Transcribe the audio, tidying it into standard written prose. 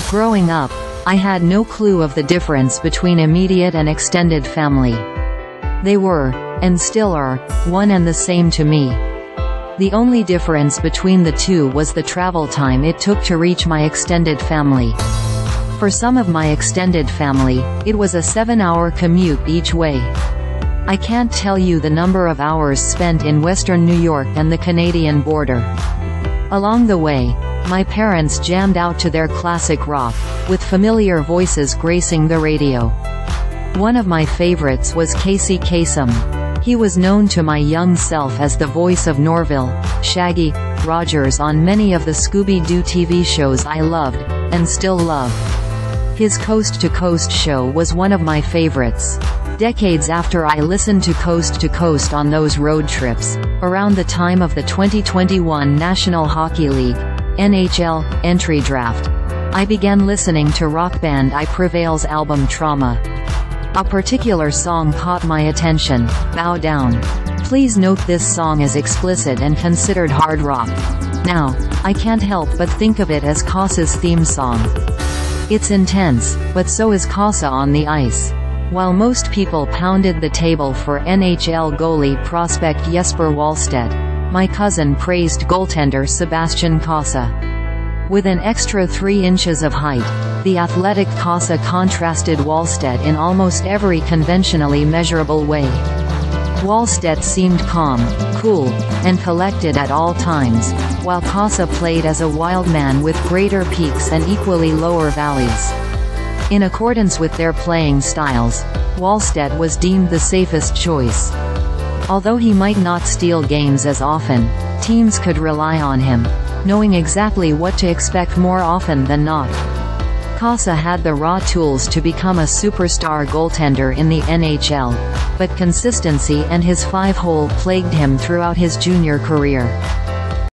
Growing up, I had no clue of the difference between immediate and extended family. They were, and still are, one and the same to me. The only difference between the two was the travel time it took to reach my extended family. For some of my extended family, it was a 7-hour commute each way. I can't tell you the number of hours spent in western New York and the Canadian border. Along the way, my parents jammed out to their classic rock, with familiar voices gracing the radio. One of my favorites was Casey Kasem. He was known to my young self as the voice of Norville, Shaggy, Rogers on many of the Scooby-Doo TV shows I loved, and still love. His Coast to Coast show was one of my favorites. Decades after I listened to Coast on those road trips, around the time of the 2021 National Hockey League, NHL, entry draft, I began listening to rock band I Prevail's album Trauma. A particular song caught my attention, Bow Down. Please note this song is explicit and considered hard rock. Now, I can't help but think of it as Cossa's theme song. It's intense, but so is Cossa on the ice. While most people pounded the table for NHL goalie prospect Jesper Wallstedt, my cousin praised goaltender Sebastian Cossa. With an extra 3 inches of height, the athletic Cossa contrasted Wallstedt in almost every conventionally measurable way. Wallstedt seemed calm, cool, and collected at all times, while Cossa played as a wild man with greater peaks and equally lower valleys. In accordance with their playing styles, Wallstedt was deemed the safest choice. Although he might not steal games as often, teams could rely on him, knowing exactly what to expect more often than not. Cossa had the raw tools to become a superstar goaltender in the NHL, but consistency and his 5-hole plagued him throughout his junior career.